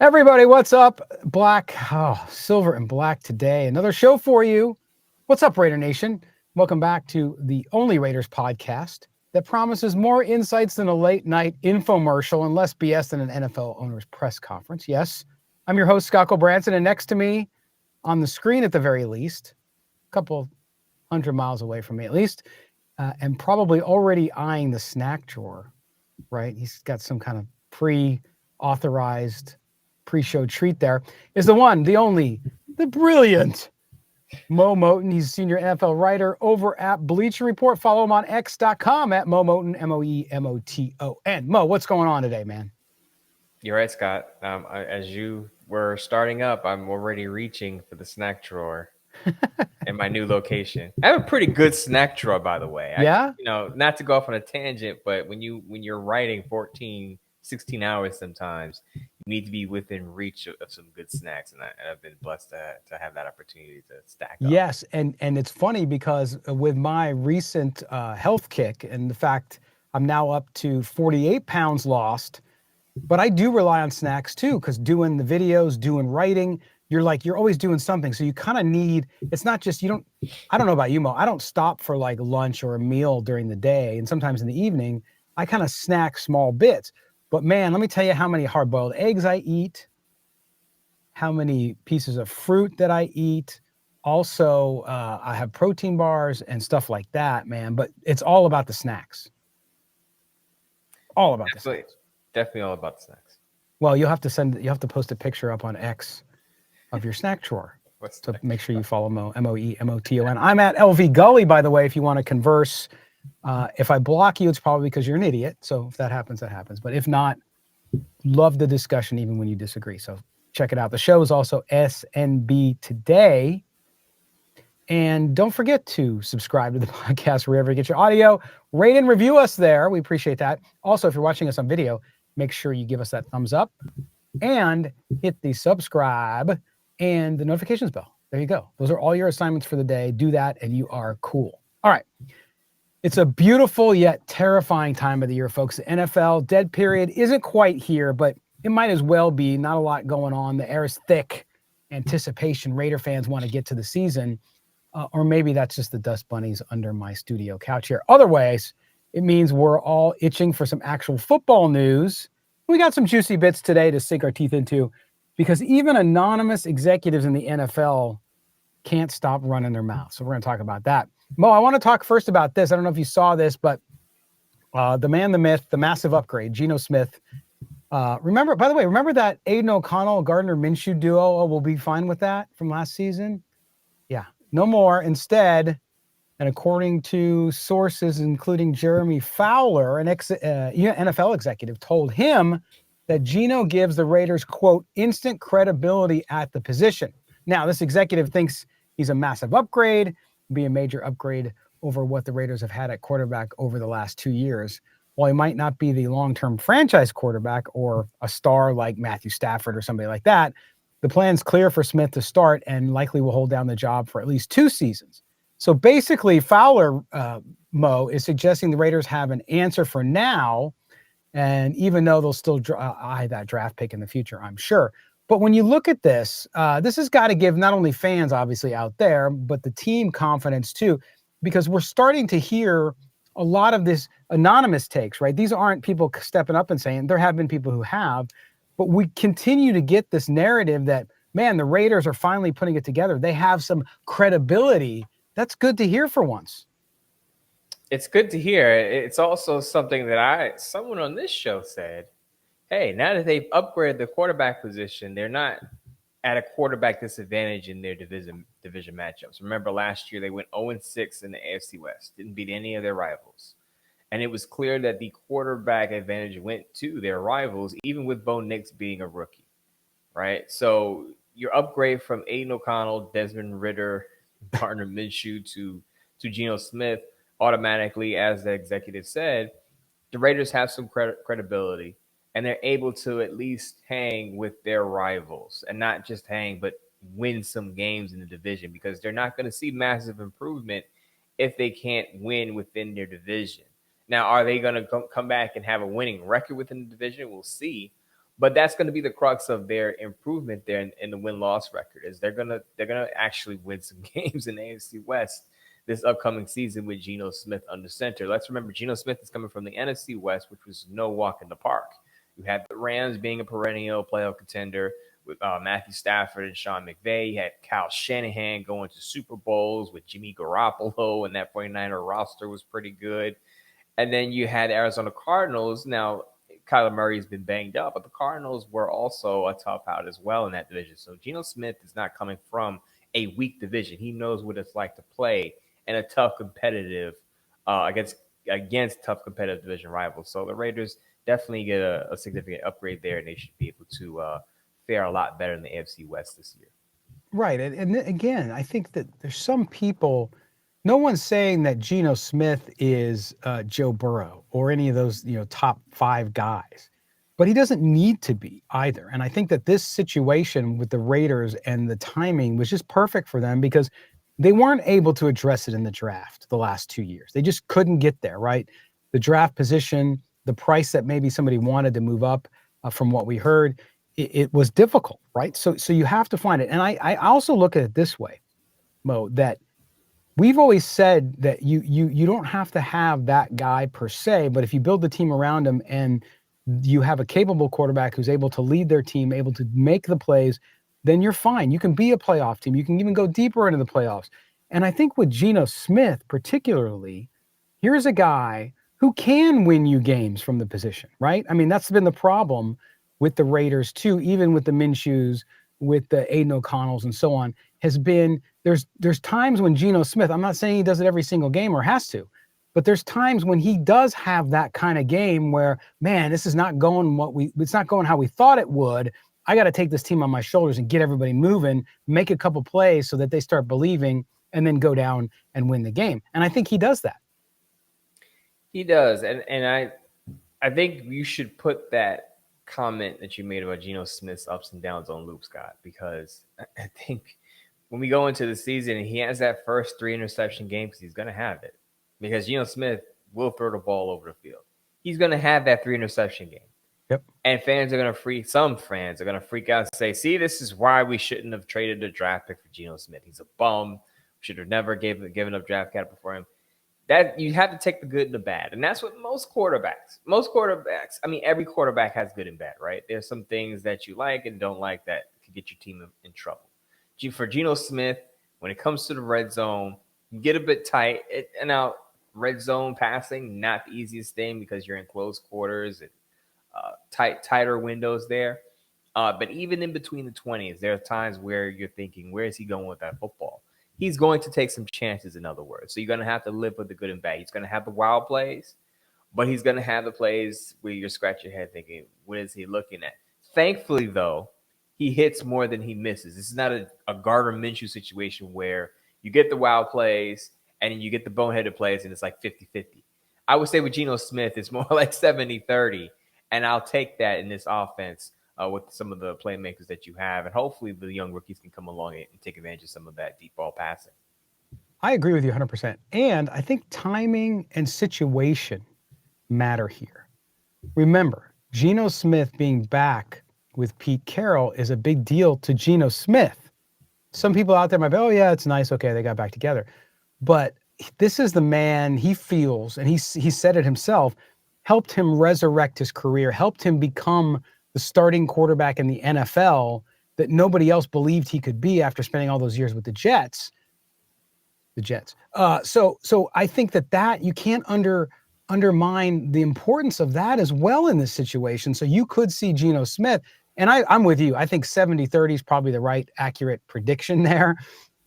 Everybody, what's up? Silver and black today. Another show for you. What's up, Raider Nation? Welcome back to the only Raiders podcast that promises more insights than a late night infomercial and less BS than an NFL owner's press conference. Yes, I'm your host, Scott Branson, and next to me, on the screen at the very least, a couple hundred miles away from me at least, and probably already eyeing the snack drawer, right? He's got some kind of pre-authorized pre-show treat there, is the one, the only, the brilliant Mo Moton. He's a senior NFL writer over at Bleacher Report. Follow him on x.com at Mo Moton, Moemoton. Mo, what's going on today, man? You're right, Scott. As you were starting up, I'm already reaching for the snack drawer in my new location. I have a pretty good snack drawer, by the way. Yeah? Not to go off on a tangent, but when you're writing 14, 16 hours sometimes, you need to be within reach of some good snacks, and I've been blessed to have that opportunity to stack up. Yes, and it's funny because with my recent health kick and the fact I'm now up to 48 pounds lost, but I do rely on snacks too, because doing the videos, doing writing, you're always doing something. So you kind of need, it's not just, I don't know about you, Mo, I don't stop for like lunch or a meal during the day. And sometimes in the evening, I kind of snack small bits. But man, let me tell you how many hard-boiled eggs I eat, how many pieces of fruit that I eat. Also, I have protein bars and stuff like that, man. But it's all about the snacks. All about the snacks. Definitely all about the snacks. Well, you'll have to post a picture up on X of your snack drawer. So make sure you follow Mo, Moemoton. I'm at LV Gully, by the way, if you want to converse. If I block you, it's probably because you're an idiot. So if that happens, that happens. But if not, love the discussion even when you disagree. So check it out. The show is also SNB Today. And don't forget to subscribe to the podcast wherever you get your audio. Rate and review us there. We appreciate that. Also, if you're watching us on video, make sure you give us that thumbs up and hit the subscribe and the notifications bell. There you go. Those are all your assignments for the day. Do that and you are cool. All right. It's a beautiful yet terrifying time of the year, folks. The NFL dead period isn't quite here, but it might as well be. Not a lot going on. The air is thick. Anticipation. Raider fans want to get to the season. Or maybe that's just the dust bunnies under my studio couch here. Otherwise, it means we're all itching for some actual football news. We got some juicy bits today to sink our teeth into because even anonymous executives in the NFL can't stop running their mouths. So we're going to talk about that. Mo, I want to talk first about this. I don't know if you saw this, but the man, the myth, the massive upgrade, Geno Smith. Remember that Aiden O'Connell, Gardner Minshew duo? Oh, we'll be fine with that from last season? Yeah, no more. Instead, and according to sources, including Jeremy Fowler, an NFL executive, told him that Geno gives the Raiders, quote, instant credibility at the position. Now, this executive thinks he's a massive upgrade, be a major upgrade over what the Raiders have had at quarterback over the last 2 years. While he might not be the long-term franchise quarterback or a star like Matthew Stafford or somebody like that, the plan's clear for Smith to start and likely will hold down the job for at least 2 seasons. So basically, Fowler, Mo, is suggesting the Raiders have an answer for now, and even though they'll still eye that draft pick in the future, I'm sure. But when you look at this, this has got to give not only fans, obviously, out there, but the team confidence, too, because we're starting to hear a lot of this anonymous takes, right? These aren't people stepping up and saying, there have been people who have, but we continue to get this narrative that, man, the Raiders are finally putting it together. They have some credibility. That's good to hear for once. It's good to hear. It's also something that someone on this show said, hey, now that they've upgraded the quarterback position, they're not at a quarterback disadvantage in their division matchups. Remember last year they went 0-6 in the AFC West, didn't beat any of their rivals. And it was clear that the quarterback advantage went to their rivals, even with Bo Nix being a rookie, right? So your upgrade from Aiden O'Connell, Desmond Ridder, Gardner Minshew to Geno Smith automatically, as the executive said, the Raiders have some credibility. And they're able to at least hang with their rivals, and not just hang, but win some games in the division, because they're not going to see massive improvement if they can't win within their division. Now, are they going to come back and have a winning record within the division? We'll see. But that's going to be the crux of their improvement there in the win-loss record is they're gonna actually win some games in the AFC West this upcoming season with Geno Smith under center. Let's remember Geno Smith is coming from the NFC West, which was no walk in the park. You had the Rams being a perennial playoff contender with Matthew Stafford and Sean McVay. You had Kyle Shanahan going to Super Bowls with Jimmy Garoppolo, and that 49er roster was pretty good. And then you had Arizona Cardinals. Now, Kyler Murray's been banged up, but the Cardinals were also a tough out as well in that division. So Geno Smith is not coming from a weak division. He knows what it's like to play in a tough competitive against tough competitive division rivals. So the Raiders definitely get a significant upgrade there, and they should be able to fare a lot better in the AFC West this year. Right. And again, I think that there's some people, no one's saying that Geno Smith is Joe Burrow or any of those, top 5 guys, but he doesn't need to be either. And I think that this situation with the Raiders and the timing was just perfect for them because they weren't able to address it in the draft the last 2 years. They just couldn't get there, right? The draft position, the price that maybe somebody wanted to move up from what we heard, it was difficult, right? So you have to find it. And I also look at it this way, Mo, that we've always said that you don't have to have that guy per se, but if you build the team around him and you have a capable quarterback who's able to lead their team, able to make the plays, then you're fine. You can be a playoff team. You can even go deeper into the playoffs. And I think with Geno Smith particularly, here's a guy who can win you games from the position, right? I mean, that's been the problem with the Raiders too, even with the Minshews, with the Aiden O'Connells and so on, has been there's times when Geno Smith, I'm not saying he does it every single game or has to, but there's times when he does have that kind of game where, man, this is not going it's not going how we thought it would. I got to take this team on my shoulders and get everybody moving, make a couple plays so that they start believing and then go down and win the game. And I think he does that. He does. And I think you should put that comment that you made about Geno Smith's ups and downs on Luke Scott, because I think when we go into the season and he has that first 3 interception game, because he's going to have it, because Geno Smith will throw the ball over the field. He's going to have that 3 interception game. Yep. And some fans are going to freak out and say, see, this is why we shouldn't have traded a draft pick for Geno Smith. He's a bum. Should have never given up draft capital for him. That you have to take the good and the bad. And that's what most quarterbacks, I mean, every quarterback has good and bad, right? There's some things that you like and don't like that could get your team in trouble. For Geno Smith, when it comes to the red zone, you get a bit tight. And now, red zone passing, not the easiest thing because you're in close quarters and tighter windows there. But even in between the 20s, there are times where you're thinking, where is he going with that football? He's going to take some chances, in other words. So you're going to have to live with the good and bad. He's going to have the wild plays, but he's going to have the plays where you're scratching your head thinking, what is he looking at? Thankfully, though, he hits more than he misses. This is not a Gardner Minshew situation where you get the wild plays and then you get the boneheaded plays and it's like 50-50. I would say with Geno Smith, it's more like 70-30, and I'll take that in this offense with some of the playmakers that you have. And hopefully the young rookies can come along and take advantage of some of that deep ball passing. I agree with you 100%. And I think timing and situation matter here. Remember, Geno Smith being back with Pete Carroll is a big deal to Geno Smith. Some people out there might be, oh, yeah, it's nice. Okay, they got back together. But this is the man he feels, and he said it himself, helped him resurrect his career, helped him become the starting quarterback in the NFL that nobody else believed he could be after spending all those years with the Jets. So I think that you can't undermine the importance of that as well in this situation. So you could see Geno Smith, and I'm with you. I think 70-30 is probably the right accurate prediction there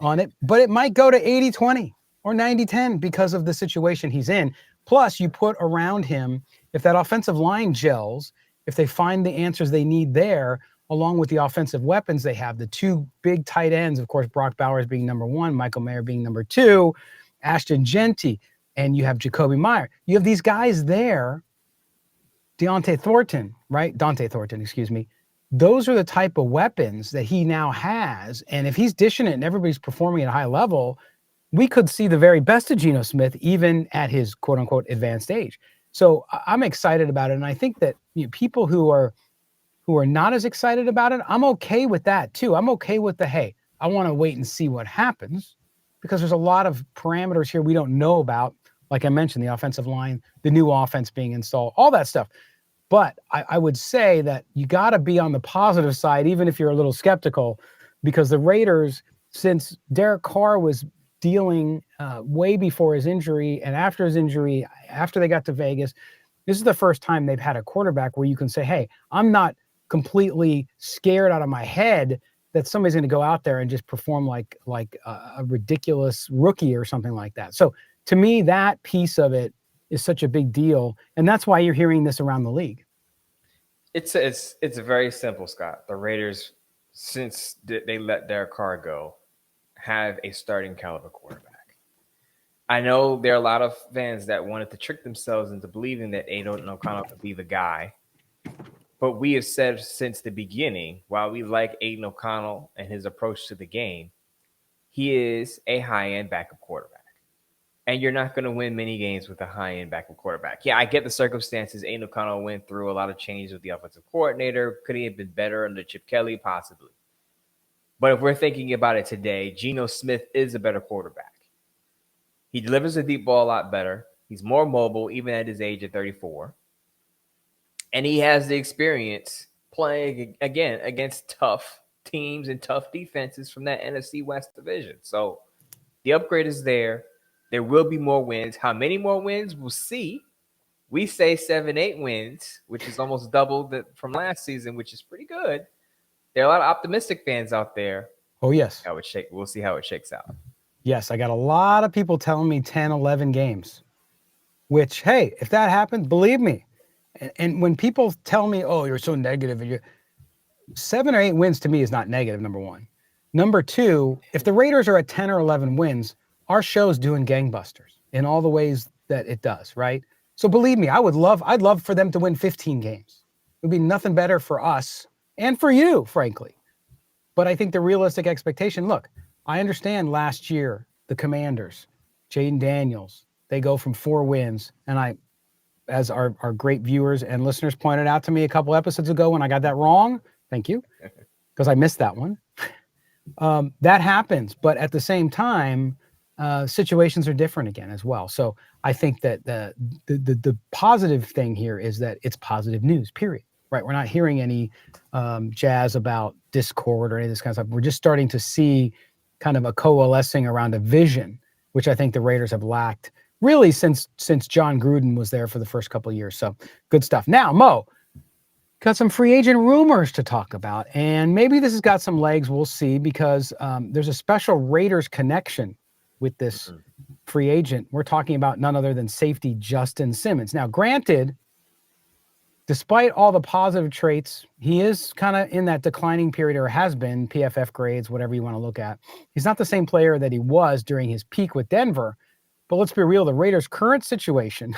on it, but it might go to 80-20 or 90-10 because of the situation he's in. Plus, you put around him, if that offensive line gels, if they find the answers they need there, along with the offensive weapons they have, the 2 big tight ends, of course, Brock Bowers being number 1, Michael Mayer being number 2, Ashton Genty, and you have Jacoby Meyer. You have these guys there, Dante Thornton, excuse me. Those are the type of weapons that he now has. And if he's dishing it and everybody's performing at a high level, we could see the very best of Geno Smith, even at his quote-unquote advanced age. So I'm excited about it. And I think that people who are who are not as excited about it, I'm okay with that too. I'm okay with hey, I want to wait and see what happens because there's a lot of parameters here we don't know about. Like I mentioned, the offensive line, the new offense being installed, all that stuff. But I would say that you got to be on the positive side, even if you're a little skeptical, because the Raiders, since Derek Carr was dealing way before his injury and after his injury, after they got to Vegas, this is the first time they've had a quarterback where you can say, hey, I'm not completely scared out of my head that somebody's going to go out there and just perform like a ridiculous rookie or something like that. So to me, that piece of it is such a big deal. And that's why you're hearing this around the league. It's very simple, Scott. The Raiders, since they let Derek Carr go, have a starting caliber quarterback. I know there are a lot of fans that wanted to trick themselves into believing that Aiden O'Connell could be the guy. But we have said since the beginning, while we like Aiden O'Connell and his approach to the game, he is a high-end backup quarterback. And you're not going to win many games with a high-end backup quarterback. Yeah, I get the circumstances. Aiden O'Connell went through a lot of changes with the offensive coordinator. Could he have been better under Chip Kelly? Possibly. But if we're thinking about it today, Geno Smith is a better quarterback. He delivers the deep ball a lot better. He's more mobile, even at his age of 34. And he has the experience playing, again, against tough teams and tough defenses from that NFC West division. So the upgrade is there. There will be more wins. How many more wins? We'll see. We say 7-8 wins, which is almost double from last season, which is pretty good. There are a lot of optimistic fans out there. Oh, yes. We'll see how it shakes out. Yes, I got a lot of people telling me 10, 11 games, which, hey, if that happens, believe me. And when people tell me, oh, you're so negative, and 7 or 8 wins to me is not negative, number one. Number two, if the Raiders are at 10 or 11 wins, our show's doing gangbusters in all the ways that it does, right? So believe me, I'd love for them to win 15 games. It would be nothing better for us and for you, frankly. But I think the realistic expectation, look, I understand last year, the Commanders, Jaden Daniels, they go from 4 wins. And as our great viewers and listeners pointed out to me a couple episodes ago when I got that wrong, thank you, because I missed that one. That happens. But at the same time, situations are different again as well. So I think that the positive thing here is that it's positive news, period. Right? We're not hearing any jazz about discord or any of this kind of stuff. We're just starting to see kind of a coalescing around a vision, which I think the Raiders have lacked really since John Gruden was there for the first couple of years. So good stuff. Now, Mo, got some free agent rumors to talk about, and maybe this has got some legs. We'll see, because there's a special Raiders connection with this free agent. We're talking about none other than safety Justin Simmons. Now, granted, despite all the positive traits, he is kind of in that declining period, or has been, PFF grades, whatever you want to look at. He's not the same player that he was during his peak with Denver. But let's be real, the Raiders' current situation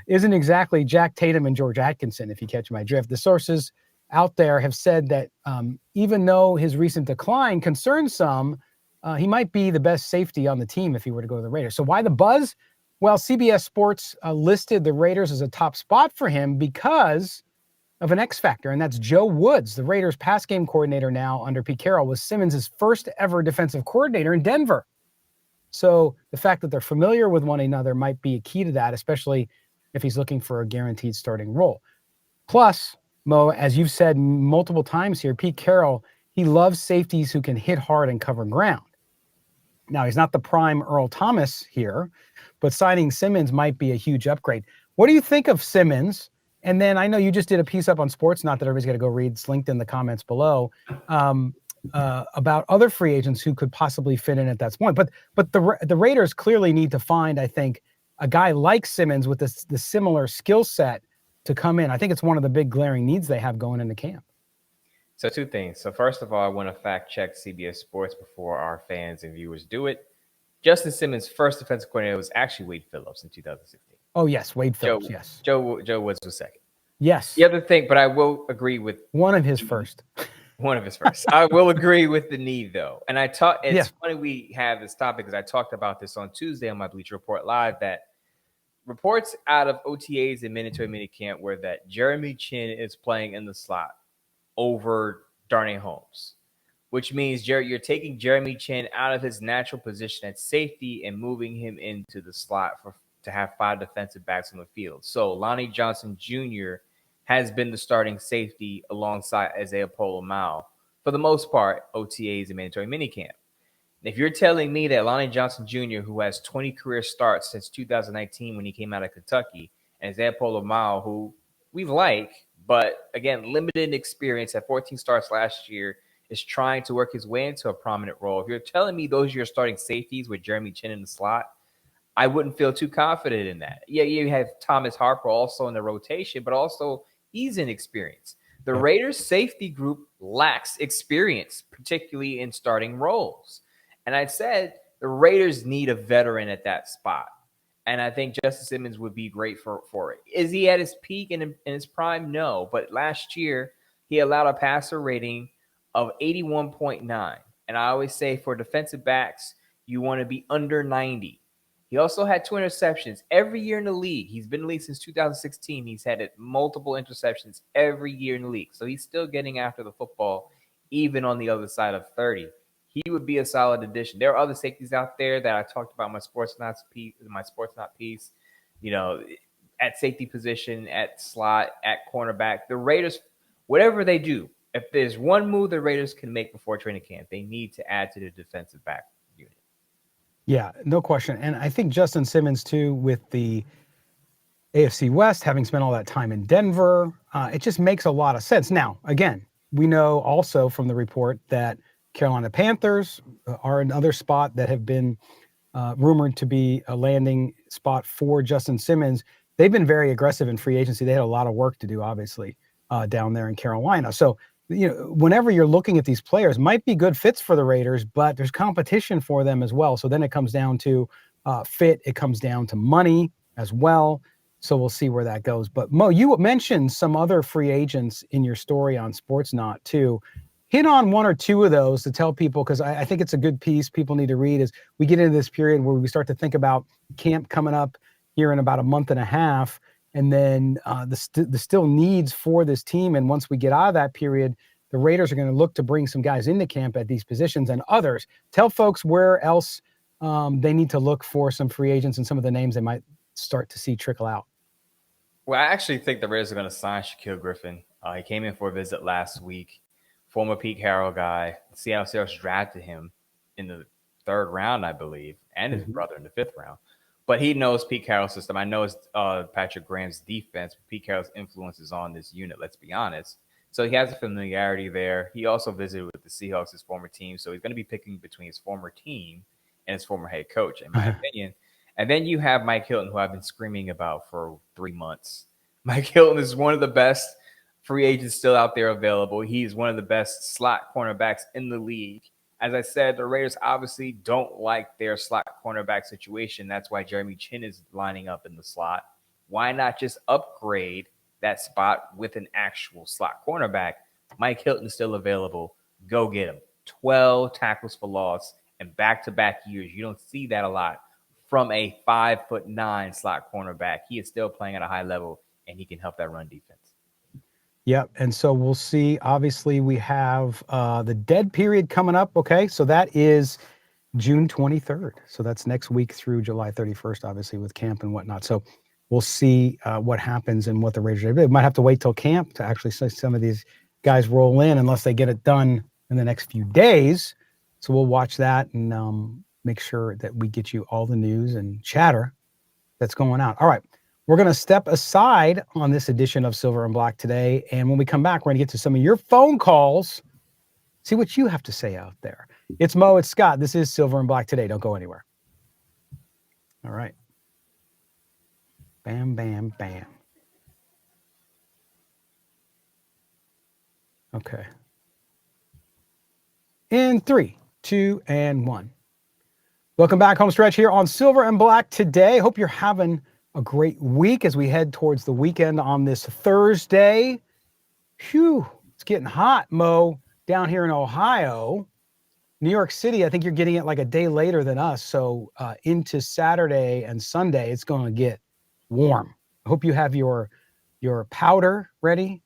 isn't exactly Jack Tatum and George Atkinson, if you catch my drift. The sources out there have said that even though his recent decline concerns some, he might be the best safety on the team if he were to go to the Raiders. So why the buzz? Well, CBS Sports listed the Raiders as a top spot for him because of an X factor, and that's Joe Woods, the Raiders pass game coordinator now under Pete Carroll, was Simmons' first ever defensive coordinator in Denver. So the fact that they're familiar with one another might be a key to that, especially if he's looking for a guaranteed starting role. Plus, Mo, as you've said multiple times here, Pete Carroll, he loves safeties who can hit hard and cover ground. Now, he's not the prime Earl Thomas here, but signing Simmons might be a huge upgrade. What do you think of Simmons? And then I know you just did a piece up on sports, not that everybody's got to go read. It's linked in the comments below, about other free agents who could possibly fit in at that point. But the Raiders clearly need to find, I think, a guy like Simmons with the similar skill set to come in. I think it's one of the big glaring needs they have going into camp. So 2 things. So first of all, I want to fact check CBS Sports before our fans and viewers do it. Justin Simmons' first defensive coordinator was actually Wade Phillips in 2016. Oh, yes, Wade Phillips, yes. Joe Woods was second. Yes. The other thing, but I will agree with... One of his first. One of his first. I will agree with the need, though. And it's funny we have this topic, because I talked about this on Tuesday on my Bleacher Report Live, that reports out of OTAs and mandatory minicamp were that Jeremy Chin is playing in the slot over Darnay Holmes, which means you're taking Jeremy Chin out of his natural position at safety and moving him into the slot to have 5 defensive backs on the field. So Lonnie Johnson Jr. has been the starting safety alongside Isaiah Pola-Mao for the most part, OTAs and mandatory minicamp. If you're telling me that Lonnie Johnson Jr., who has 20 career starts since 2019 when he came out of Kentucky, and Isaiah Pola-Mao, who we like, but again, limited experience at 14 starts last year, is trying to work his way into a prominent role. If you're telling me those are your starting safeties with Jeremy Chin in the slot, I wouldn't feel too confident in that. Yeah, you have Thomas Harper also in the rotation, but also he's inexperienced. The Raiders safety group lacks experience, particularly in starting roles. And I said the Raiders need a veteran at that spot. And I think Justin Simmons would be great for it. Is he at his peak and in his prime? No. But last year, he allowed a passer rating of 81.9. And I always say for defensive backs, you want to be under 90. He also had 2 interceptions every year in the league. He's been in the league since 2016. He's had multiple interceptions every year in the league. So he's still getting after the football, even on the other side of 30. He would be a solid addition. There are other safeties out there that I talked about in my Sports Not piece, at safety position, at slot, at cornerback. The Raiders, whatever they do, if there's one move the Raiders can make before training camp, they need to add to the defensive back unit. Yeah, no question. And I think Justin Simmons, too, with the AFC West, having spent all that time in Denver, it just makes a lot of sense. Now, again, we know also from the report that Carolina Panthers are another spot that have been rumored to be a landing spot for Justin Simmons. They've been very aggressive in free agency. They had a lot of work to do, obviously, down there in Carolina. So, whenever you're looking at these players, might be good fits for the Raiders, but there's competition for them as well. So then it comes down to fit. It comes down to money as well. So we'll see where that goes. But Mo, you mentioned some other free agents in your story on SportsNot too. Hit on 1 or 2 of those to tell people, because I think it's a good piece people need to read as we get into this period where we start to think about camp coming up here in about a month and a half, and then the still needs for this team. And once we get out of that period, the Raiders are going to look to bring some guys into camp at these positions and others. Tell folks where else they need to look for some free agents and some of the names they might start to see trickle out. Well, I actually think the Raiders are going to sign Shaquille Griffin. He came in for a visit last week. Former Pete Carroll guy. Seattle Seahawks drafted him in the 3rd round, I believe, and his brother in the 5th round. But he knows Pete Carroll's system. I know it's Patrick Graham's defense. Pete Carroll's influence is on this unit, let's be honest. So he has a familiarity there. He also visited with the Seahawks, his former team. So he's going to be picking between his former team and his former head coach, in my opinion. And then you have Mike Hilton, who I've been screaming about for 3 months. Mike Hilton is one of the best free agents still out there available. He's one of the best slot cornerbacks in the league. As I said, the Raiders obviously don't like their slot cornerback situation. That's why Jeremy Chin is lining up in the slot. Why not just upgrade that spot with an actual slot cornerback? Mike Hilton is still available. Go get him. 12 tackles for loss in back-to-back years. You don't see that a lot from a 5'9" slot cornerback. He is still playing at a high level, and he can help that run defense. Yep. And so we'll see. Obviously, we have the dead period coming up. Okay. So that is June 23rd. So that's next week through July 31st, obviously, with camp and whatnot. So we'll see what happens and what the Raiders do. They might have to wait till camp to actually see some of these guys roll in unless they get it done in the next few days. So we'll watch that and make sure that we get you all the news and chatter that's going on. All right. We're going to step aside on this edition of Silver and Black today. And when we come back, we're going to get to some of your phone calls, see what you have to say out there. It's Mo, it's Scott. This is Silver and Black today. Don't go anywhere. All right. Bam, bam, bam. Okay. In 3, 2, and 1. Welcome back, home stretch here on Silver and Black today. Hope you're having a great week as we head towards the weekend on this Thursday. Phew, it's getting hot, Mo, down here in Ohio. New York City, I think you're getting it like a day later than us. So into Saturday and Sunday, it's going to get warm. I hope you have your powder ready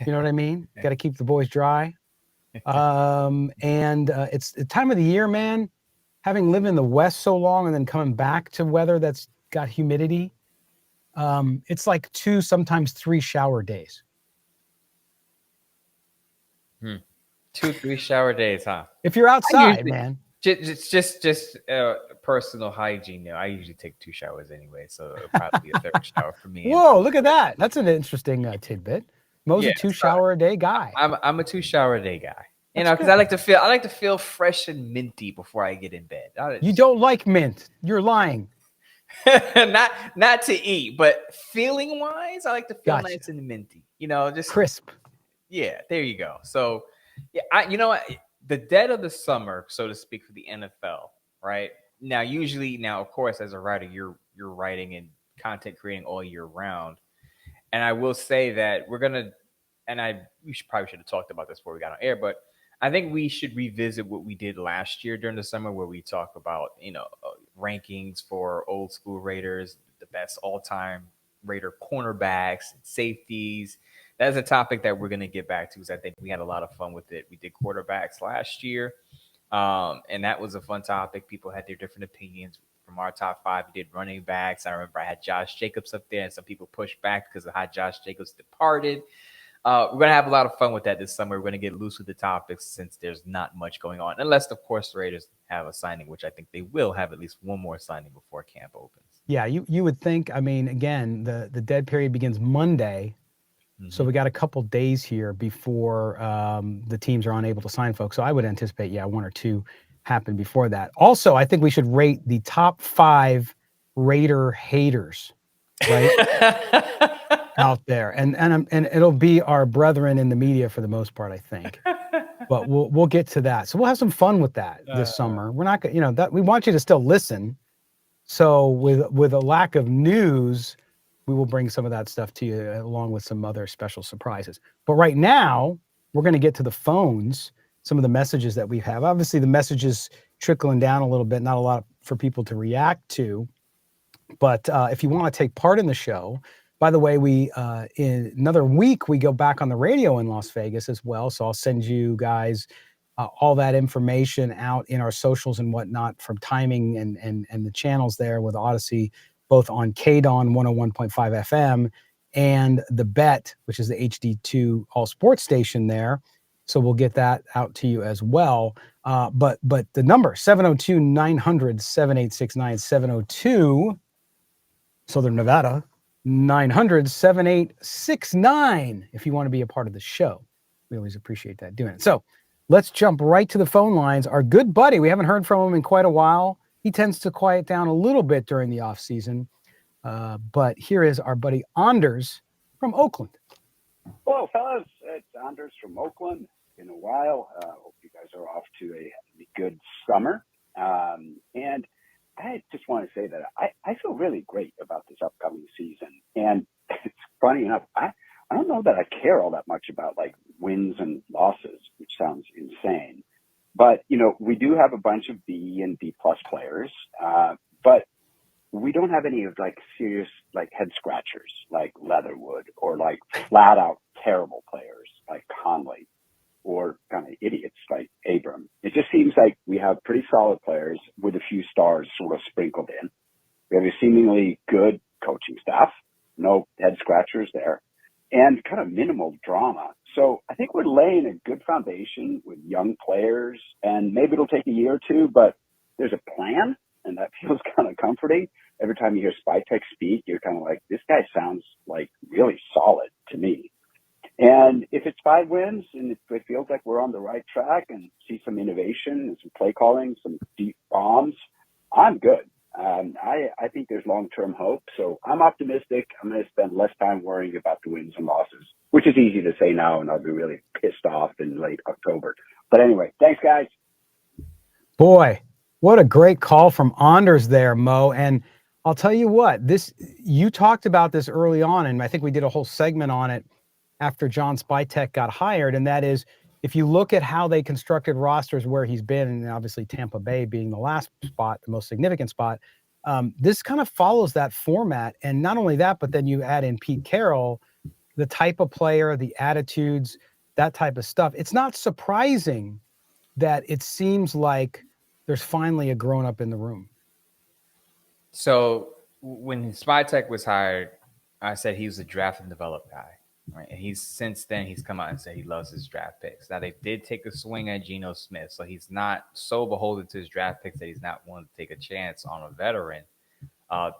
You know what I mean? Got to keep the boys dry. And it's the time of the year, man. Having lived in the West so long and then coming back to weather that's got humidity, it's like 2, sometimes 3 shower days. 2, 3 shower days, huh? If you're outside, man. Just personal hygiene. I usually take 2 showers anyway, so it'll probably be a 3rd shower for me. Whoa, look at that. That's an interesting tidbit. Mo's a 2 shower a day guy. I'm a 2 shower a day guy. Because I like to feel fresh and minty before I get in bed. You don't like mint. You're lying. not to eat, but feeling wise, I like to feel nice and minty. Just crisp. Yeah, there you go. So, yeah, the dead of the summer, so to speak, for the NFL, right? Now, of course, as a writer, you're writing and content creating all year round. And I will say that we probably should have talked about this before we got on air, but I think we should revisit what we did last year during the summer, where we talk about, rankings for old school Raiders, the best all-time Raider cornerbacks and safeties. That's a topic that we're going to get back to, because I think we had a lot of fun with it. We did quarterbacks last year, and that was a fun topic. People had their different opinions. From our top 5, we did running backs. I remember I had Josh Jacobs up there, and some people pushed back because of how Josh Jacobs departed. We're going to have a lot of fun with that this summer. We're going to get loose with the topics since there's not much going on. Unless, of course, the Raiders have a signing, which I think they will have at least one more signing before camp opens. Yeah, you would think. I mean, again, the dead period begins Monday. Mm-hmm. So we got a couple days here before the teams are unable to sign folks. So I would anticipate, 1 or 2 happen before that. Also, I think we should rate the top 5 Raider haters, right? Out there, and it'll be our brethren in the media for the most part, I think. But we'll get to that. So we'll have some fun with that this summer. We're not gonna, that we want you to still listen. So with a lack of news, we will bring some of that stuff to you along with some other special surprises. But right now, we're going to get to the phones. Some of the messages that we have. Obviously, the messages trickling down a little bit. Not a lot for people to react to. But if you want to take part in the show. By the way, we in another week, we go back on the radio in Las Vegas as well. So I'll send you guys all that information out in our socials and whatnot from timing and the channels there with Odyssey, both on KDON 101.5 FM and the Bet, which is the HD2 all sports station there. So we'll get that out to you as well. But the number 702-900-7869, 702 Southern Nevada. 900-7869 if you want to be a part of the show. We always appreciate that doing it. So let's jump right to the phone lines. Our good buddy, we haven't heard from him in quite a while. He tends to quiet down a little bit during the off season. But here is our buddy Anders from Oakland. Hello, fellas. It's Anders from Oakland. In a while. Hope you guys are off to a good summer. And I just want to say that I feel really great about this upcoming season. And it's funny enough, I don't know that I care all that much about like wins and losses, which sounds insane. But, we do have a bunch of B and B plus players, but we don't have any of like serious like head scratchers like Leatherwood or like flat out terrible players like Conley or kind of idiots like Abram. It just seems like we have pretty solid players with a few stars sort of sprinkled in. We have a seemingly good coaching staff, no head scratchers there, and kind of minimal drama. So I think we're laying a good foundation with young players, and maybe it'll take a year or 2, but there's a plan, and that feels kind of comforting. Every time you hear Spytek speak, you're kind of like, this guy sounds like really solid to me. And if it's 5 wins and it feels like we're on the right track and see some innovation and some play calling, some deep bombs, I'm good. I think there's long-term hope. So I'm optimistic. I'm going to spend less time worrying about the wins and losses, which is easy to say now, and I'll be really pissed off in late October. But anyway, thanks, guys. Boy, what a great call from Anders there, Mo. And I'll tell you what, you talked about this early on, and I think we did a whole segment on it after John Spytek got hired, and that is, if you look at how they constructed rosters where he's been, and obviously Tampa Bay being the last spot, the most significant spot, this kind of follows that format. And not only that, but then you add in Pete Carroll, the type of player, the attitudes, that type of stuff, it's not surprising that it seems like there's finally a grown-up in the room. So when Spytek was hired, I said he was a draft and develop guy. Right. And since then he's come out and said he loves his draft picks. Now they did take a swing at Geno Smith, so he's not so beholden to his draft picks that he's not willing to take a chance on a veteran. The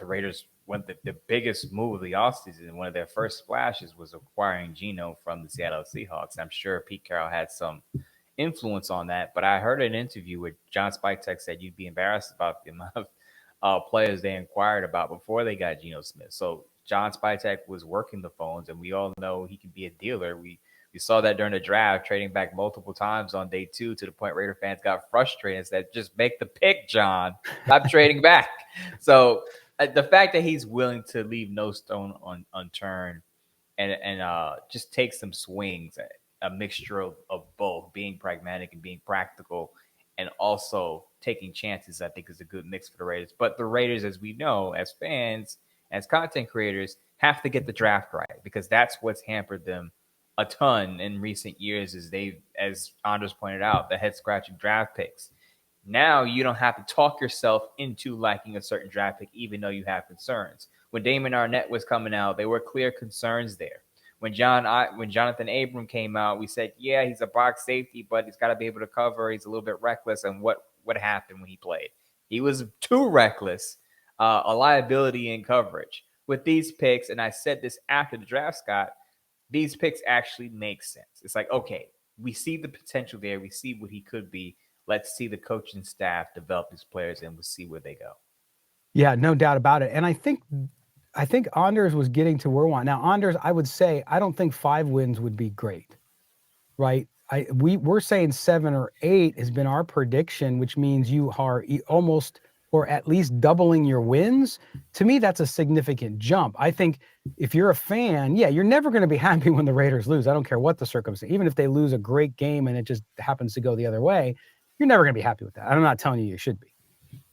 Raiders went the biggest move of the offseason. One of their first splashes was acquiring Geno from the Seattle Seahawks. I'm sure Pete Carroll had some influence on that, but I heard an interview where John Spytek said you'd be embarrassed about the amount of players they inquired about before they got Geno Smith. So John Spytek was working the phones, and we all know he can be a dealer. We saw that during the draft, trading back multiple times on day 2 to the point Raider fans got frustrated and said, just make the pick, John. Stop trading back. So the fact that he's willing to leave no stone unturned and just take some swings, a mixture of both, being pragmatic and being practical, and also taking chances, I think is a good mix for the Raiders. But the Raiders, as we know, as fans, as content creators, have to get the draft right, because that's what's hampered them a ton in recent years, is as Anders pointed out, the head-scratching draft picks. Now you don't have to talk yourself into liking a certain draft pick, even though you have concerns. When Damon Arnett was coming out, there were clear concerns there. When Jonathan Abram came out, we said, yeah, he's a box safety, but he's got to be able to cover. He's a little bit reckless. And what happened when he played? He was too reckless, a liability in coverage. With these picks, and I said this after the draft, Scott, these picks actually make sense. It's like, okay, we see the potential there. We see what he could be. Let's see the coaching staff develop these players, and we'll see where they go. Yeah, no doubt about it. And I think Anders was getting to where we want. Now, Anders, I would say, I don't think 5 wins would be great, right? We're saying 7 or 8 has been our prediction, which means you are almost or at least doubling your wins. To me, that's a significant jump. I think if you're a fan, yeah, you're never going to be happy when the Raiders lose. I don't care what the circumstance. Even if they lose a great game and it just happens to go the other way, you're never going to be happy with that. I'm not telling you should be.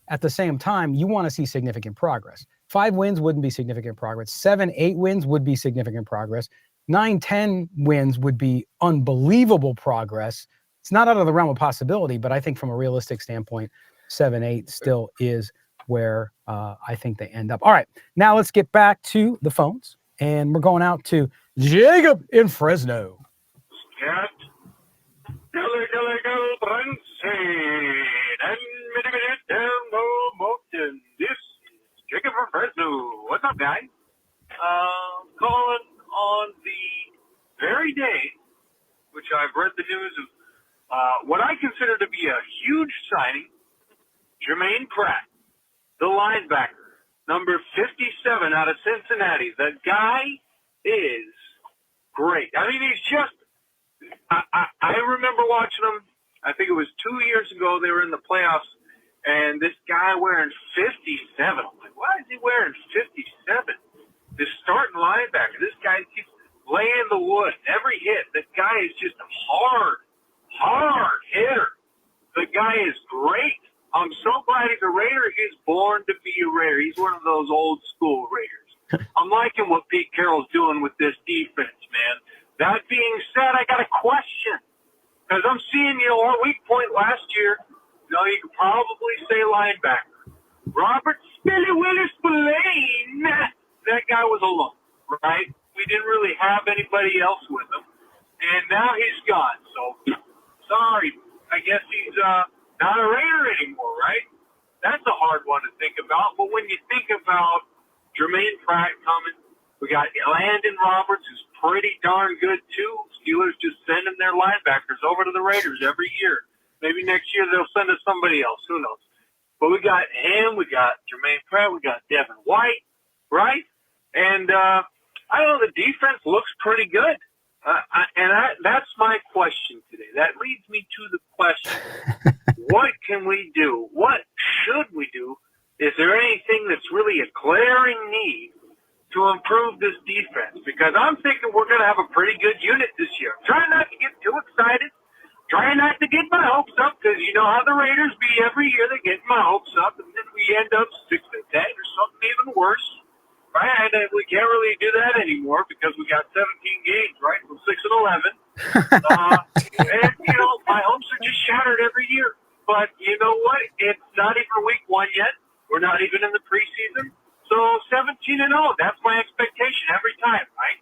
At the same time, you want to see significant progress. 5 wins wouldn't be significant progress. 7, 8 wins would be significant progress. 9, 10 wins would be unbelievable progress. It's not out of the realm of possibility, but I think from a realistic standpoint, 7, 8 still is where I think they end up. All right, now let's get back to the phones, and we're going out to Jacob in Fresno. Scott, this is Jacob from Fresno. What's up, guys? Calling on the very day which I've read the news of what I consider to be a huge signing, Jermaine Pratt, the linebacker, number 57 out of Cincinnati. The guy is great. I mean, he's just, I remember watching him, I think it was 2 years ago, they were in the playoffs, and this guy wearing 57. I'm like, why is he wearing 57? This starting linebacker, this guy keeps laying the wood. Every hit, the guy is just a hard hitter. The guy is great. I'm so glad he's a Raider. He's born to be a Raider. He's one of those old school Raiders. I'm liking what Pete Carroll's doing with this defense, man. That being said, I got a question. Because I'm seeing, our weak point last year, you could probably say linebacker. Robert Spilly Willis Spillane. That guy was alone, right? We didn't really have anybody else with him. And now he's gone. So, sorry. I guess he's not a Raider anymore, right? That's a hard one to think about. But when you think about Jermaine Pratt coming, we got Landon Roberts, who's pretty darn good, too. Steelers just sending their linebackers over to the Raiders every year. Maybe next year they'll send us somebody else. Who knows? But we got him. We got Jermaine Pratt. We got Devin White, right? And I don't know, the defense looks pretty good. That's my question today. That leads me to the question, what can we do? What should we do? Is there anything that's really a glaring need to improve this defense? Because I'm thinking we're going to have a pretty good unit this year. Trying not to get too excited. Trying not to get my hopes up, because you know how the Raiders be every year. They get my hopes up, and then we end up 6-10 or something even worse. right? And we can't really do that anymore because we got 17 games, right, from 6 and 11. And, you know, my hopes are just shattered every year. But you know what? It's not even week 1 yet. We're not even in the preseason. So 17-0, that's my expectation every time, right?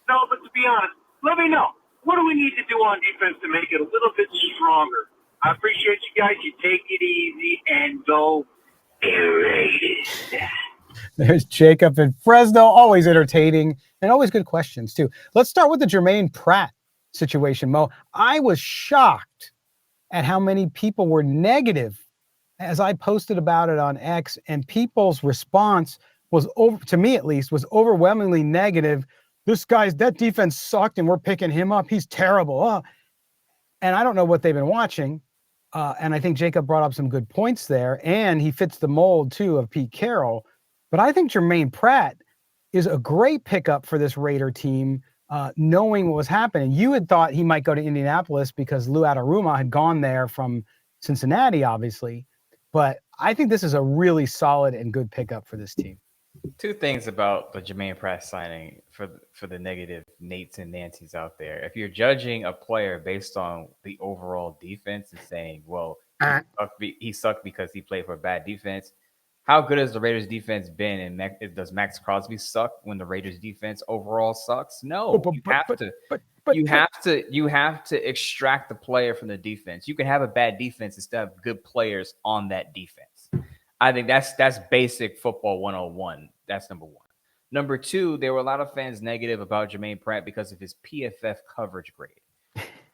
No, but to be honest, let me know. What do we need to do on defense to make it a little bit stronger? I appreciate you guys. You take it easy and go Raiders. There's Jacob in Fresno, always entertaining and always good questions too. Let's start with the Jermaine Pratt situation, Mo. I was shocked at how many people were negative as I posted about it on X, and people's response was, to me at least, was overwhelmingly negative. That defense sucked and we're picking him up. He's terrible. And I don't know what they've been watching. And I think Jacob brought up some good points there, and he fits the mold too of Pete Carroll. But I think Jermaine Pratt is a great pickup for this Raider team, knowing what was happening. You had thought he might go to Indianapolis because Lou Ataruma had gone there from Cincinnati, obviously. But I think this is a really solid and good pickup for this team. Two things about the Jermaine Pratt signing for the negative Nates and Nancys out there. If you're judging a player based on the overall defense and saying, well, he sucked because he played for a bad defense, how good has the Raiders defense been? And does Max Crosby suck when the Raiders defense overall sucks? No, you have to extract the player from the defense. You can have a bad defense and still have good players on that defense. I think that's basic football 101. That's number one. Number two, there were a lot of fans negative about Jermaine Pratt because of his PFF coverage grade.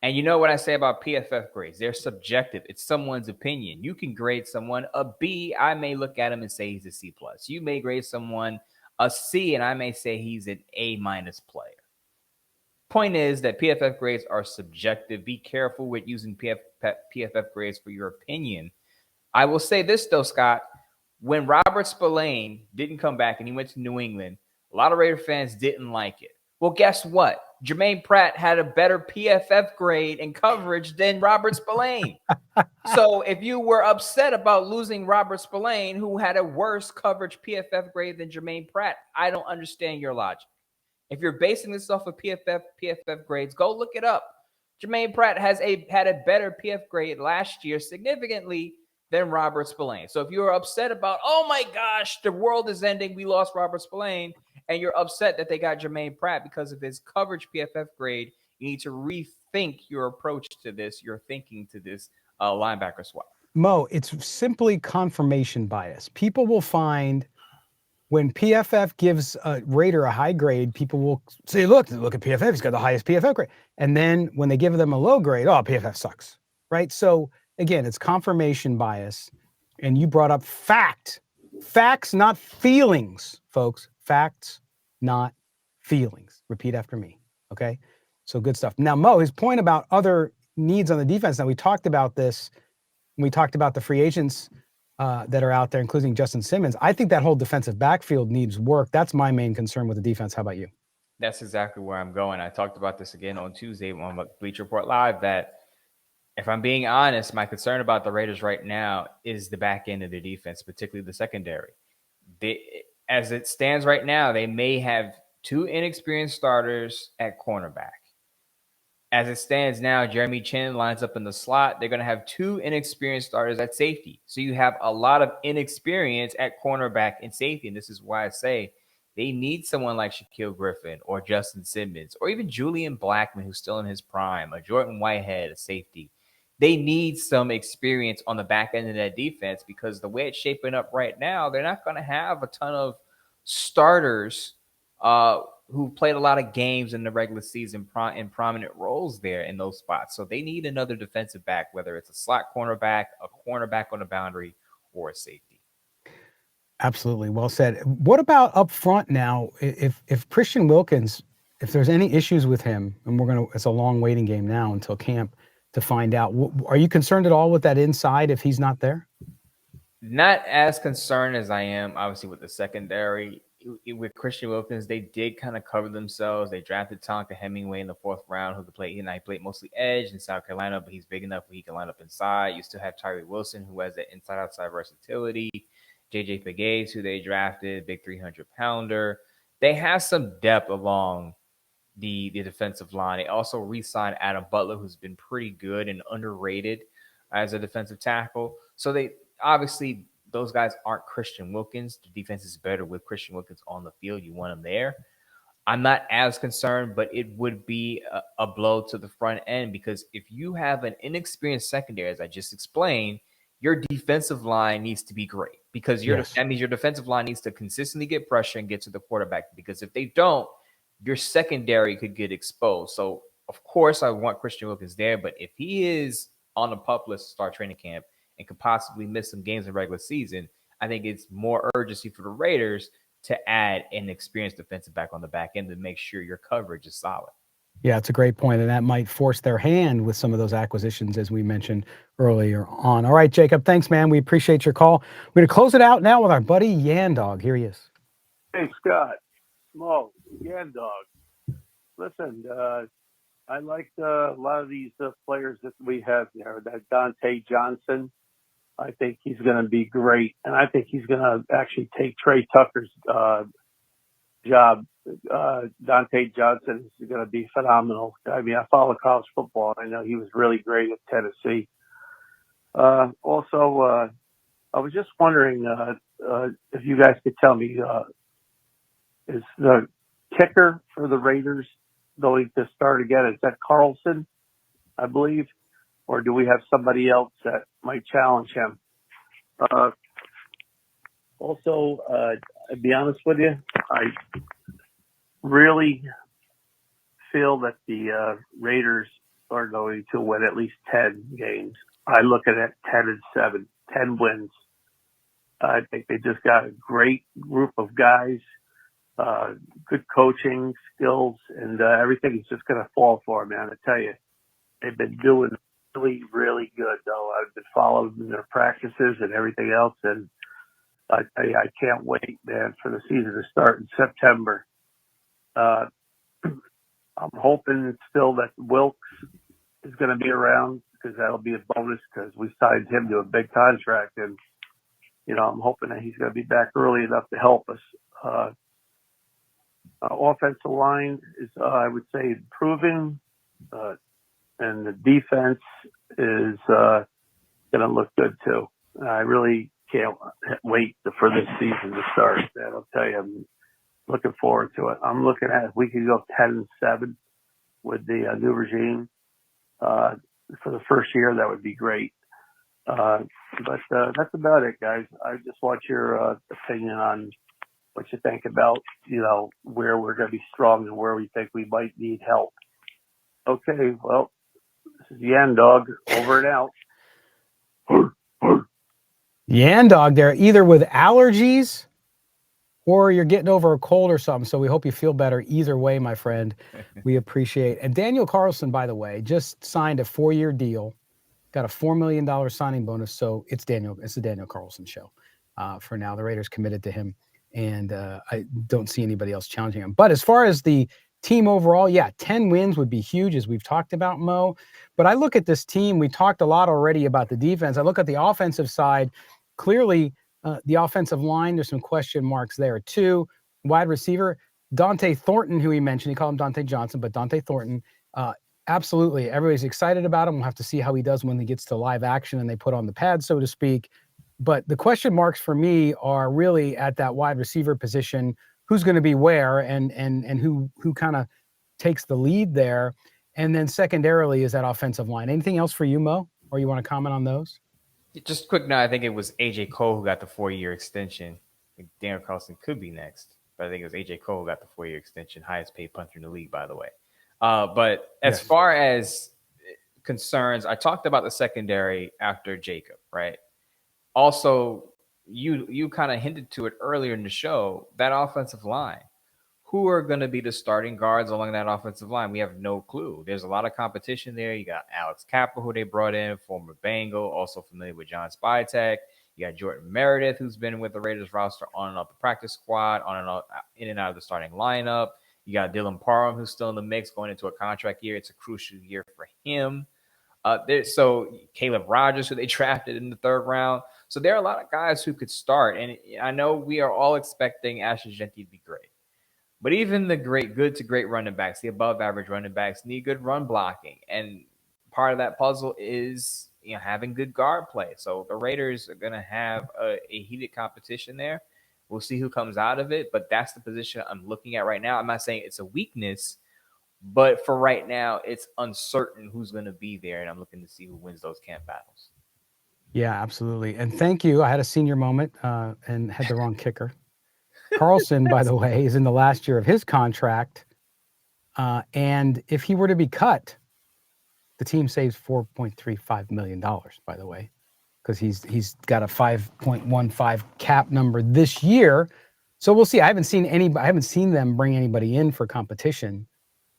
And you know what I say about PFF grades? They're subjective. It's someone's opinion. You can grade someone a B. I may look at him and say he's a C+. You may grade someone a C, and I may say he's an A- player. Point is that PFF grades are subjective. Be careful with using PFF grades for your opinion. I will say this, though, Scott. When Robert Spillane didn't come back and he went to New England, a lot of Raider fans didn't like it. Well, guess what? Jermaine Pratt had a better PFF grade and coverage than Robert Spillane. So if you were upset about losing Robert Spillane, who had a worse coverage PFF grade than Jermaine Pratt, I don't understand your logic. If you're basing this off of PFF grades, go look it up. Jermaine Pratt had a better PFF grade last year significantly than Robert Spillane. So if you're upset about, oh my gosh, the world is ending, we lost Robert Spillane, and you're upset that they got Jermaine Pratt because of his coverage PFF grade, you need to rethink your approach to this, your thinking to this linebacker swap. Mo, it's simply confirmation bias. People will find when PFF gives a Raider a high grade, people will say, look at PFF, he's got the highest PFF grade. And then when they give them a low grade, oh, PFF sucks, right? So again, it's confirmation bias. And you brought up facts, not feelings, folks. Facts, not feelings. Repeat after me, okay? So good stuff. Now, Mo, his point about other needs on the defense, now we talked about this, we talked about the free agents that are out there, including Justin Simmons. I think that whole defensive backfield needs work. That's my main concern with the defense. How about you? That's exactly where I'm going. I talked about this again on Tuesday on Bleacher Report Live, that if I'm being honest, my concern about the Raiders right now is the back end of their defense, particularly the secondary. As it stands right now, they may have two inexperienced starters at cornerback. As it stands now, Jeremy Chin lines up in the slot. They're going to have two inexperienced starters at safety. So you have a lot of inexperience at cornerback and safety. And this is why I say they need someone like Shaquille Griffin or Justin Simmons or even Julian Blackman, who's still in his prime, a Jordan Whitehead, a safety. They need some experience on the back end of that defense, because the way it's shaping up right now, they're not going to have a ton of starters who played a lot of games in the regular season in prominent roles there in those spots. So they need another defensive back, whether it's a slot cornerback, a cornerback on the boundary, or a safety. Absolutely. Well said. What about up front now? If Christian Wilkins, if there's any issues with him, and it's a long waiting game now until camp to find out, are you concerned at all with that inside if he's not there? Not as concerned as I am, obviously, with the secondary. With Christian Wilkins, they did kind of cover themselves. They drafted Tonka Hemingway in the 4th round, who could play. He played mostly edge in South Carolina, but he's big enough where he can line up inside. You still have Tyree Wilson, who has that inside-outside versatility. JJ Pegues, who they drafted, big 300-pounder. They have some depth along the defensive line. They also re-signed Adam Butler, who's been pretty good and underrated as a defensive tackle. So they obviously, those guys aren't Christian Wilkins. The defense is better with Christian Wilkins on the field. You want him there. I'm not as concerned, but it would be a blow to the front end, because if you have an inexperienced secondary, as I just explained, your defensive line needs to be great, because that means your defensive line needs to consistently get pressure and get to the quarterback, because if they don't, your secondary could get exposed. So, of course, I want Christian Wilkins there, but if he is on the pup list to start training camp and could possibly miss some games in regular season, I think it's more urgency for the Raiders to add an experienced defensive back on the back end to make sure your coverage is solid. Yeah, it's a great point, and that might force their hand with some of those acquisitions, as we mentioned earlier on. All right, Jacob, thanks, man. We appreciate your call. We're going to close it out now with our buddy Yan Dog. Here he is. Hey, Scott. Mo, Yan Dog. Listen, I liked a lot of these players that we have there. That Dante Johnson, I think he's going to be great, and I think he's going to actually take Trey Tucker's job. Dante Johnson is going to be phenomenal. I mean, I follow college football, and I know he was really great at Tennessee. Also, I was just wondering if you guys could tell me, is the kicker for the Raiders going to start again? Is that Carlson, I believe? Or do we have somebody else that might challenge him? Also, to be honest with you, I really feel that the Raiders are going to win at least 10 games. I look at it 10-7, 10 wins. I think they just got a great group of guys, good coaching skills, and everything is just going to fall for them, man. I tell you, they've been doing really, really good, though. I've been following their practices and everything else, and I tell you, I can't wait, man, for the season to start in September. I'm hoping still that Wilkes is going to be around, because that'll be a bonus, because we signed him to a big contract, and I'm hoping that he's going to be back early enough to help us. Offensive line is, I would say, improving, and the defense is going to look good too. I really can't wait for this season to start. And I'll tell you, I'm looking forward to it. I'm looking at if we could go 10-7 with the new regime for the first year. That would be great. But that's about it, guys. I just want your opinion on what you think about, where we're going to be strong and where we think we might need help. Okay, well, this is Yan Dog, over and out. Yan Dog there, either with allergies or you're getting over a cold or something. So we hope you feel better either way, my friend. We appreciate it. And Daniel Carlson, by the way, just signed a 4-year deal, got a $4 million signing bonus. So it's the Daniel Carlson show. For now, the Raiders committed to him, and I don't see anybody else challenging him. But as far as the team overall, 10 wins would be huge, as we've talked about, Mo. But I look at this team, we talked a lot already about the defense. I look at the offensive side. Clearly, the offensive line, there's some question marks there too. Wide receiver, Dante Thornton, who he mentioned, he called him Dante Johnson, but Dante Thornton, absolutely. Everybody's excited about him. We'll have to see how he does when he gets to live action and they put on the pad, so to speak. But the question marks for me are really at that wide receiver position. Who's going to be where, and who kind of takes the lead there. And then secondarily is that offensive line. Anything else for you, Mo, or you want to comment on those? Just quick note, I think it was AJ Cole who got the 4-year extension. I think Daniel Carlson could be next, but I think it was AJ Cole who got the 4-year extension, highest paid punter in the league, by the way. But as far as concerns, I talked about the secondary after Jacob, right? Also, you kind of hinted to it earlier in the show, that offensive line. Who are going to be the starting guards along that offensive line? We have no clue. There's a lot of competition there. You got Alex Kappa, who they brought in, former Bengal, also familiar with John Spytek. You got Jordan Meredith, who's been with the Raiders roster on and off the practice squad, on and off, in and out of the starting lineup. You got Dylan Parham, who's still in the mix, going into a contract year. It's a crucial year for him. So Caleb Rogers, who they drafted in the 3rd round. So there are a lot of guys who could start. And I know we are all expecting Ashley Genti to be great. But even the good to great running backs, the above average running backs need good run blocking. And part of that puzzle is having good guard play. So the Raiders are going to have a heated competition there. We'll see who comes out of it. But that's the position I'm looking at right now. I'm not saying it's a weakness, but for right now, it's uncertain who's going to be there. And I'm looking to see who wins those camp battles. Yeah, absolutely. And thank you. I had a senior moment and had the wrong kicker. Carlson, by the way, is in the last year of his contract. And if he were to be cut, the team saves $4.35 million, by the way, because he's got a 5.15 cap number this year. So we'll see. I haven't seen them bring anybody in for competition,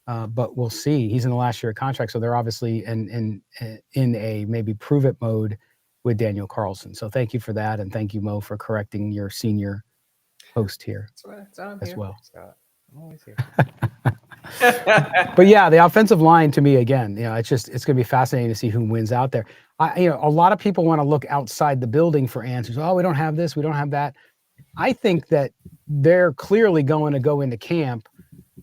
but we'll see. He's in the last year of contract, so they're obviously in a maybe prove it mode with Daniel Carlson. So thank you for that, and thank you, Mo, for correcting your senior host here as well. I'm always here. But yeah, the offensive line to me, again, it's going to be fascinating to see who wins out there. A lot of people want to look outside the building for answers. Oh, we don't have this, we don't have that. I think that they're clearly going to go into camp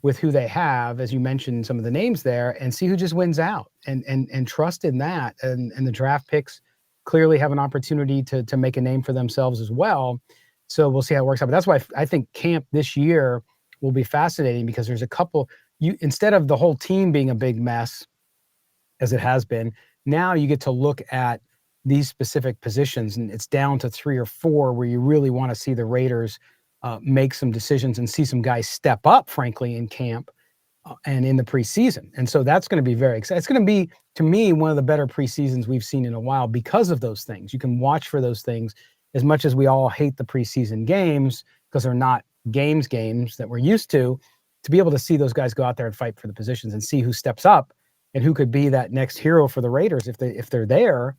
with who they have, as you mentioned, some of the names there, and see who just wins out, and trust in that. And the draft picks clearly have an opportunity to make a name for themselves as well. So we'll see how it works out. But that's why I think camp this year will be fascinating, because there's a couple. Instead of the whole team being a big mess, as it has been, now you get to look at these specific positions, and it's down to 3 or 4 where you really want to see the Raiders make some decisions and see some guys step up, frankly, in camp and in the preseason. And so that's going to be very exciting. It's going to be, to me, one of the better preseasons we've seen in a while because of those things. You can watch for those things. As much as we all hate the preseason games because they're not games that we're used to be able to see those guys go out there and fight for the positions and see who steps up and who could be that next hero for the Raiders if they're there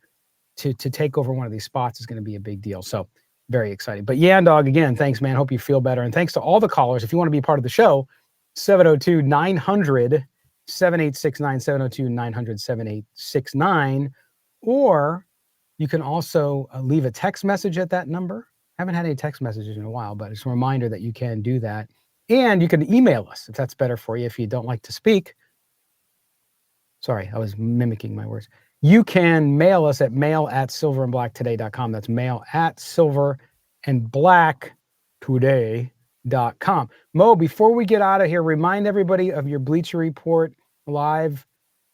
to take over one of these spots is going to be a big deal. So very exciting. But Yandog, again, thanks, man. Hope you feel better. And thanks to all the callers. If you want to be part of the show, 702-900-7869, 702-900-7869, or you can also leave a text message at that number. Haven't had any text messages in a while, but it's a reminder that you can do that. And you can email us if that's better for you, if you don't like to speak. Sorry, I was mimicking my words. You can mail us at mail@silverandblacktoday.com. That's mail@silverandblacktoday.com. Mo, before we get out of here, remind everybody of your Bleacher Report live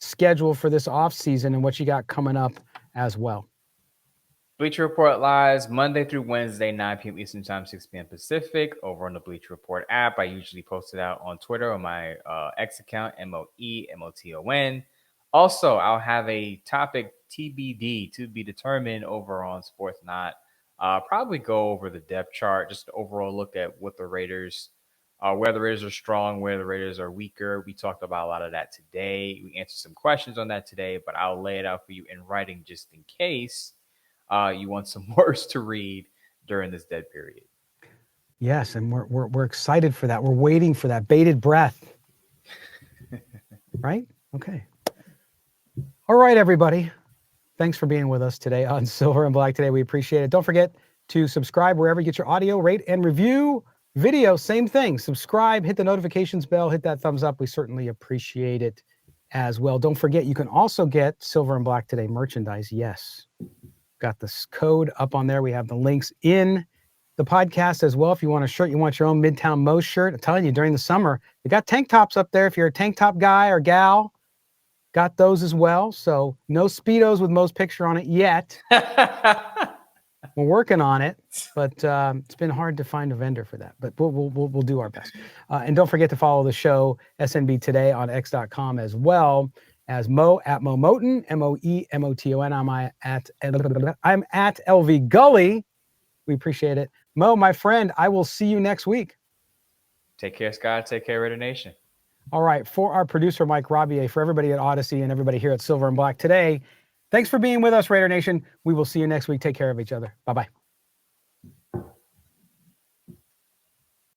schedule for this off season and what you got coming up as well. Bleacher Report lives Monday through Wednesday, 9 p.m. Eastern Time, 6 p.m. Pacific, over on the Bleacher Report app. I usually post it out on Twitter on my X account, MOEMOTON. Also, I'll have a topic TBD, to be determined, over on Sports Not. Probably go over the depth chart, just an overall look at what the Raiders, where the Raiders are strong, where the Raiders are weaker. We talked about a lot of that today. We answered some questions on that today, but I'll lay it out for you in writing just in case you want some words to read during this dead period. Yes, and we're excited for that. We're waiting for that bated breath. Right? Okay. All right, everybody. Thanks for being with us today on Silver and Black Today. We appreciate it. Don't forget to subscribe wherever you get your audio, rate, and review. Video, same thing. Subscribe, hit the notifications bell, hit that thumbs up. We certainly appreciate it as well. Don't forget, you can also get Silver and Black Today merchandise. Yes. Got this code up on there. We have the links in the podcast as well. If you want a shirt, you want your own Midtown Mo shirt. I'm telling you, during the summer, we got tank tops up there. If you're a tank top guy or gal, got those as well. So no Speedos with Mo's picture on it yet. We're working on it, but it's been hard to find a vendor for that. But we'll do our best. And don't forget to follow the show SNB Today on X.com as well as Mo at Mo Moton, MOEMOTON. I'm at LV Gully. We appreciate it. Mo, my friend, I will see you next week. Take care, Scott. Take care, Raider Nation. All right. For our producer, Mike Robier, for everybody at Odyssey and everybody here at Silver and Black Today, thanks for being with us, Raider Nation. We will see you next week. Take care of each other. Bye-bye.